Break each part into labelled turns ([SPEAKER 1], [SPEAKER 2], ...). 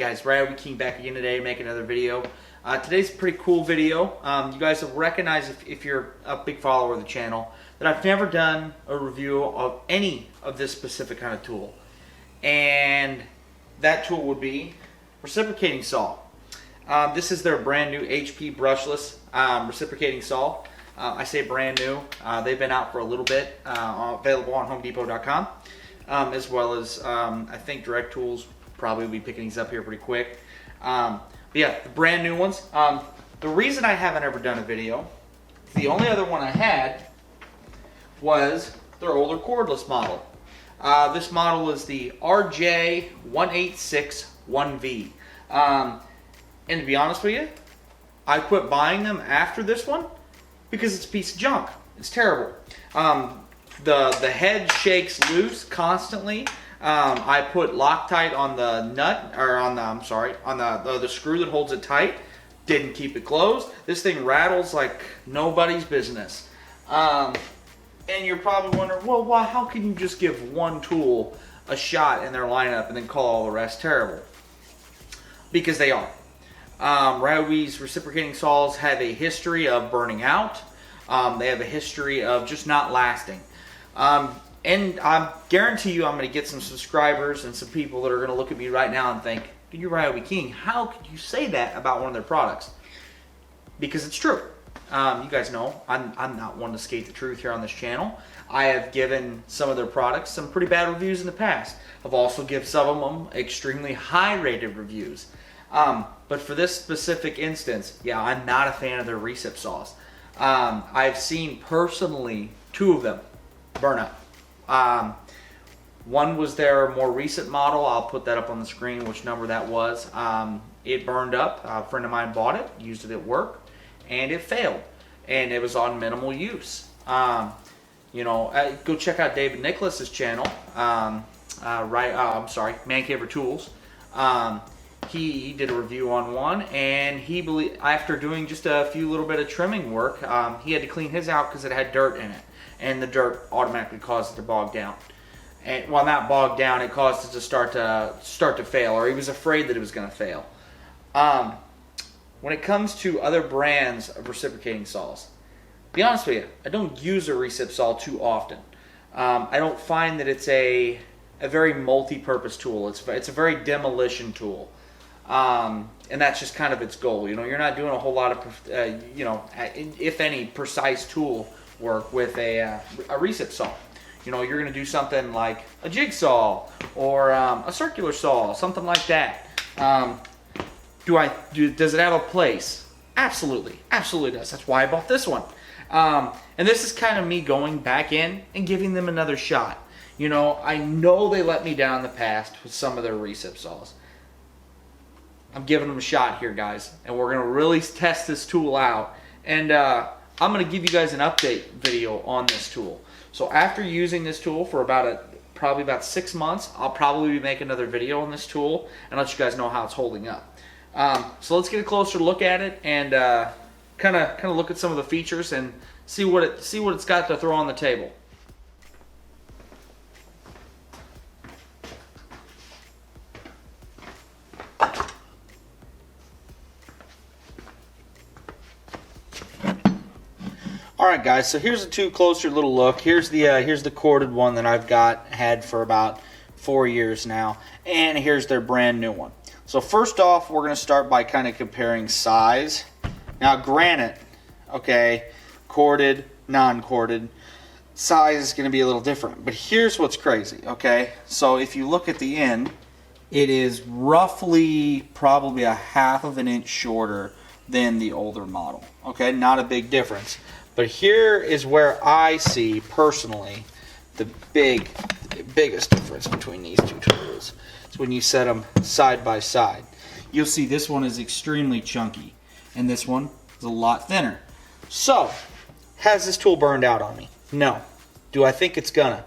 [SPEAKER 1] guys, Ryobi back again today to make another video. Today's a pretty cool video. You guys will recognize, if you're a big follower of the channel, that I've never done a review of any of this specific kind of tool. And that tool would be reciprocating saw. This is their brand new HP brushless reciprocating saw. I say brand new. They've been out for a little bit, available on HomeDepot.com, as well as I think Direct Tools probably will be picking these up here pretty quick. But yeah, the brand new ones. The reason I haven't ever done a video, the only other one I had was their older cordless model. This model is the RJ1861V. And to be honest with you, I quit buying them after this one because it's a piece of junk. It's terrible. The head shakes loose constantly. I put Loctite on the nut, or on the, on the screw that holds it tight. Didn't keep it closed. This thing rattles like nobody's business. And you're probably wondering, well, why? How can you just give one tool a shot in their lineup and then call all the rest terrible? Because they are. Ryobi's reciprocating saws have a history of burning out. They have a history of just not lasting. And I guarantee you I'm going to get some subscribers and some people that are going to look at me right now and think, dude, you're Ryobi King. How could you say that about one of their products? Because it's true. You guys know I'm not one to skate the truth here on this channel. I have given some of their products some pretty bad reviews in the past. I've also given some of them extremely high rated reviews. But for this specific instance, yeah, I'm not a fan of their recip saws. I've seen personally 2 of them burn up. One was their more recent model. I'll put that up on the screen, which number that was. It burned up. A friend of mine bought it, used it at work, and it failed. And it was on minimal use. You know, go check out David Nicholas's channel. Man Caver Tools. He did a review on one, and after doing just a few little bit of trimming work, he had to clean his out because it had dirt in it, and the dirt automatically caused it to bog down. And well, not bog down, it caused it to start to fail, or he was afraid that it was going to fail. When it comes to other brands of reciprocating saws, to be honest with you, I don't use a recip saw too often. I don't find that it's a very multi-purpose tool. It's a very demolition tool. And that's just kind of its goal. You know, you're not doing a whole lot of, you know, if any, precise tool work with a recip saw. You know, you're going to do something like a jigsaw or a circular saw, something like that. Does it have a place? Absolutely, absolutely does. That's why I bought this one. And this is kind of me going back in and giving them another shot. You know, I know they let me down in the past with some of their recip saws. I'm giving them a shot here, guys, and we're going to really test this tool out. And I'm going to give you guys an update video on this tool. So after using this tool for probably about 6 months, I'll probably make another video on this tool and let you guys know how it's holding up. So let's get a closer look at it and kind of look at some of the features and see what it's got to throw on the table. Alright guys, so here's a closer little look. Here's the corded one that I've had for about 4 years now, and here's their brand new one. So first off, we're going to start by kind of comparing size. Now granted, okay, corded, non-corded, size is going to be a little different, but here's what's crazy, okay? So if you look at the end, it is roughly probably a ½ of an inch shorter than the older model, okay? Not a big difference. But here is where I see, personally, the biggest difference between these two tools. It's when you set them side by side. You'll see this one is extremely chunky, and this one is a lot thinner. So, has this tool burned out on me? No. Do I think it's gonna?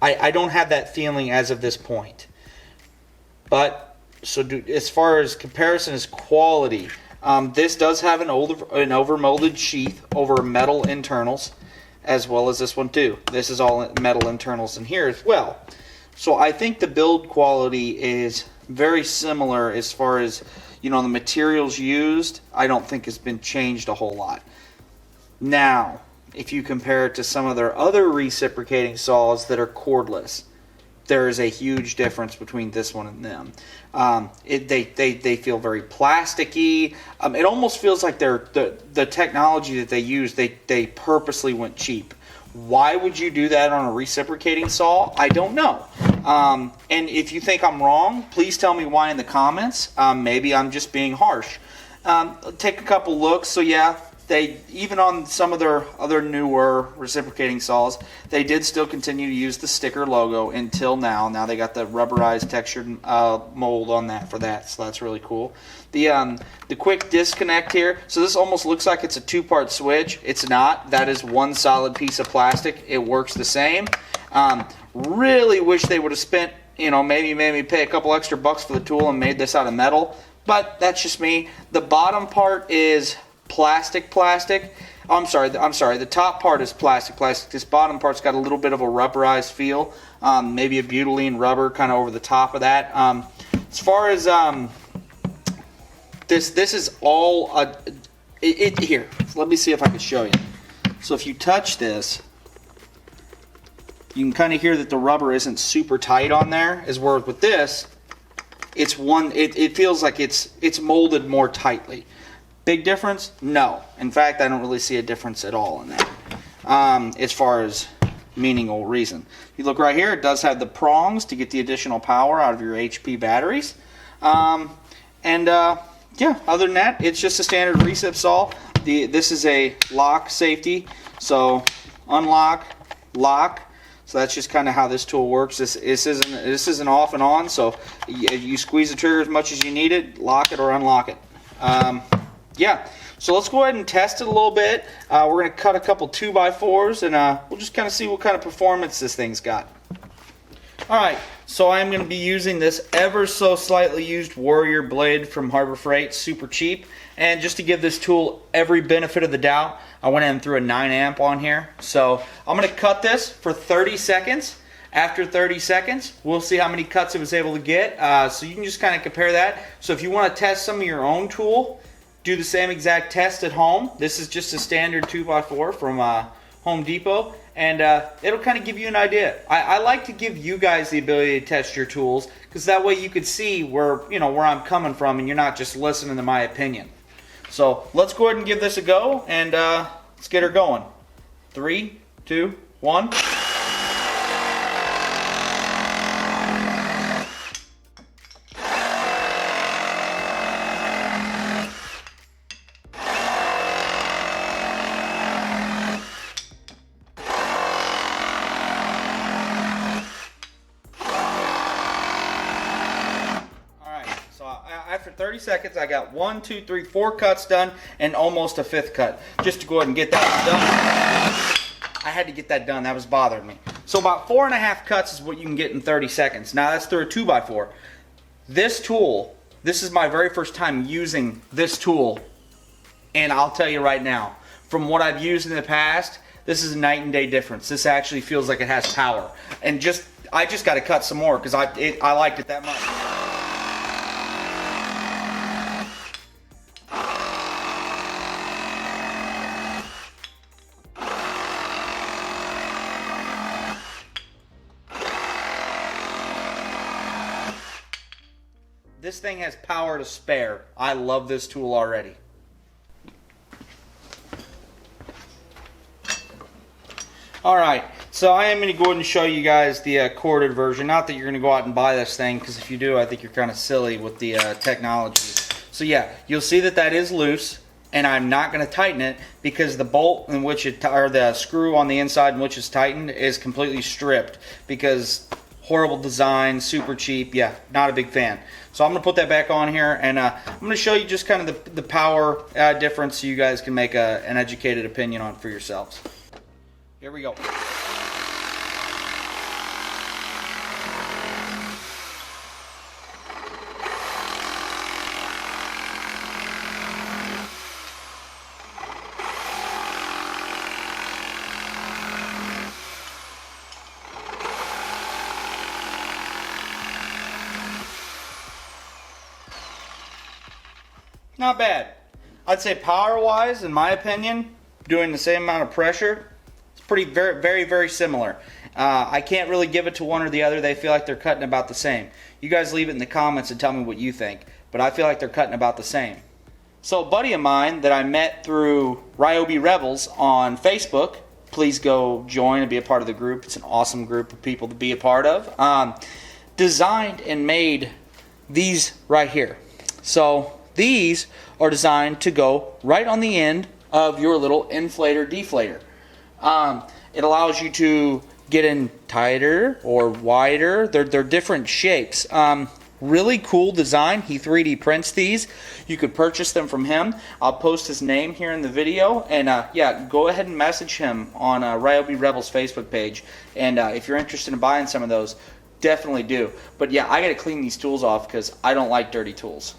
[SPEAKER 1] I don't have that feeling as of this point. But, as far as comparison is quality, this does have an over-molded sheath over metal internals, as well as this one too. This is all metal internals in here as well. So I think the build quality is very similar as far as, you know, the materials used. I don't think has been changed a whole lot. Now, if you compare it to some of their other reciprocating saws that are cordless, there is a huge difference between this one and them. They feel very plasticky. It almost feels like the technology that they use, they purposely went cheap. Why would you do that on a reciprocating saw? I don't know. And if you think I'm wrong, please tell me why in the comments. Maybe I'm just being harsh. Take a couple looks. So yeah, they, even on some of their other newer reciprocating saws, they did still continue to use the sticker logo until now. Now they got the rubberized textured mold on that for that, so that's really cool. The quick disconnect here, so this almost looks like it's a two-part switch. It's not. That is one solid piece of plastic. It works the same. Really wish they would have spent, you know, maybe pay a couple extra bucks for the tool and made this out of metal, but that's just me. The bottom part is plastic. I'm sorry, the top part is plastic. This bottom part's got a little bit of a rubberized feel, maybe a butylene rubber kind of over the top of that. As far as this is all here, let me see if I can show you. So if you touch this, you can kind of hear that the rubber isn't super tight on there, as whereas with this, it's it feels like it's molded more tightly. Big difference? No. In fact, I don't really see a difference at all in that, as far as meaningful reason. You look right here, it does have the prongs to get the additional power out of your HP batteries. Yeah, other than that, it's just a standard recip saw. This is a lock safety, so unlock, lock. So that's just kind of how this tool works. This isn't off and on, so you squeeze the trigger as much as you need it, lock it or unlock it. Yeah, so let's go ahead and test it a little bit. We're going to cut a couple 2x4s, and we'll just kind of see what kind of performance this thing's got. Alright, so I'm going to be using this ever so slightly used Warrior blade from Harbor Freight, super cheap. And just to give this tool every benefit of the doubt, I went in and threw a 9 amp on here. So I'm going to cut this for 30 seconds. After 30 seconds, we'll see how many cuts it was able to get. So you can just kind of compare that. So if you want to test some of your own tool, do the same exact test at home. This is just a standard 2x4 from Home Depot, and it'll kind of give you an idea. I like to give you guys the ability to test your tools, because that way you could see where I'm coming from, and you're not just listening to my opinion. So let's go ahead and give this a go, and let's get her going. 3, 2, 1. After 30 seconds, I got 1, 2, 3, 4 cuts done, and almost a 5th cut. Just to go ahead and get that done. I had to get that done. That was bothering me. So about 4.5 cuts is what you can get in 30 seconds. Now that's through a 2x4. This tool, this is my very first time using this tool, and I'll tell you right now, from what I've used in the past, this is a night and day difference. This actually feels like it has power. And I just got to cut some more because I liked it that much. This thing has power to spare. I love this tool already. Alright, so I am going to go ahead and show you guys the corded version. Not that you're going to go out and buy this thing, because if you do, I think you're kind of silly with the technology. So yeah, you'll see that that is loose, and I'm not going to tighten it because the bolt in which or the screw on the inside in which it's tightened is completely stripped, because horrible design, super cheap. Yeah, not a big fan. So I'm going to put that back on here, and I'm going to show you just kind of the power difference so you guys can make an educated opinion on it for yourselves. Here we go. not bad. I'd say power-wise, in my opinion, doing the same amount of pressure, it's very similar. I can't really give it to one or the other. They feel like they're cutting about the same. You guys leave it in the comments and tell me what you think. But I feel like they're cutting about the same. So a buddy of mine that I met through Ryobi Rebels on Facebook, please go join and be a part of the group. It's an awesome group of people to be a part of. Designed and made these right here. So these are designed to go right on the end of your little inflator deflator. It allows you to get in tighter or wider. They're different shapes. Really cool design. He 3D prints these. You could purchase them from him. I'll post his name here in the video. And yeah, go ahead and message him on Ryobi Rebels Facebook page. And if you're interested in buying some of those, definitely do. But yeah, I got to clean these tools off because I don't like dirty tools.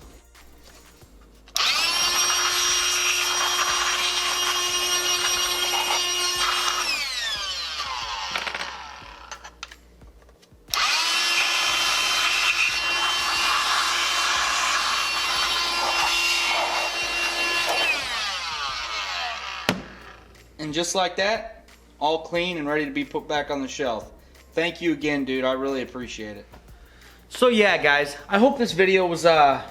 [SPEAKER 1] And just like that, all clean and ready to be put back on the shelf. Thank you again, dude. I really appreciate it. So yeah, guys, I hope this video was a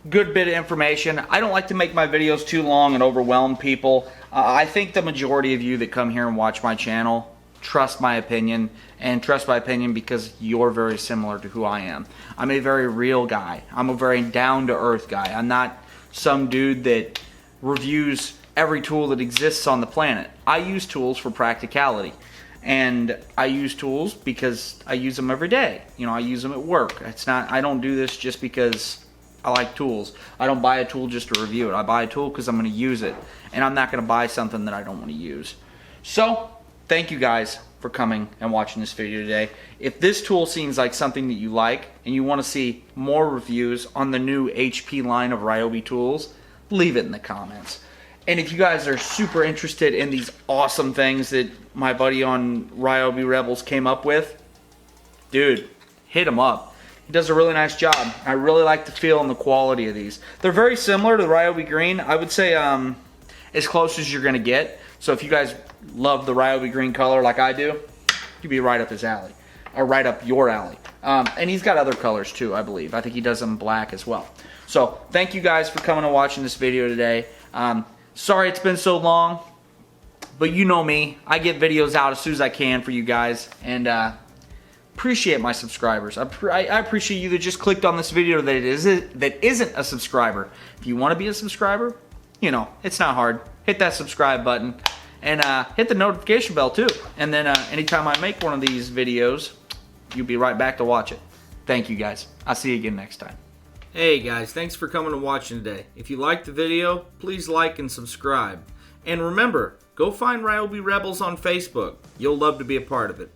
[SPEAKER 1] good bit of information. I don't like to make my videos too long and overwhelm people. I think the majority of you that come here and watch my channel trust my opinion, and trust my opinion because you're very similar to who I am. I'm a very real guy. I'm a very down-to-earth guy. I'm not some dude that reviews every tool that exists on the planet. I use tools for practicality, and I use tools because I use them every day. You know, I use them at work. It's not, I don't do this just because I like tools. I don't buy a tool just to review it. I buy a tool because I'm going to use it, and I'm not going to buy something that I don't want to use. So thank you guys for coming and watching this video today. If this tool seems like something that you like and you want to see more reviews on the new HP line of Ryobi tools, leave it in the comments. And if you guys are super interested in these awesome things that my buddy on Ryobi Rebels came up with, dude, hit him up. He does a really nice job. I really like the feel and the quality of these. They're very similar to the Ryobi Green. I would say as close as you're going to get. So if you guys love the Ryobi Green color like I do, you'd be right up his alley. Or right up your alley. And he's got other colors too, I believe. I think he does them black as well. So thank you guys for coming and watching this video today. Sorry it's been so long, but you know me. I get videos out as soon as I can for you guys, and appreciate my subscribers. I appreciate you that just clicked on this video that isn't a subscriber. If you want to be a subscriber, you know, it's not hard. Hit that subscribe button, and hit the notification bell too. And then anytime I make one of these videos, you'll be right back to watch it. Thank you guys. I'll see you again next time. Hey guys, thanks for coming and watching today. If you liked the video, please like and subscribe. And remember, go find Ryobi Rebels on Facebook. You'll love to be a part of it.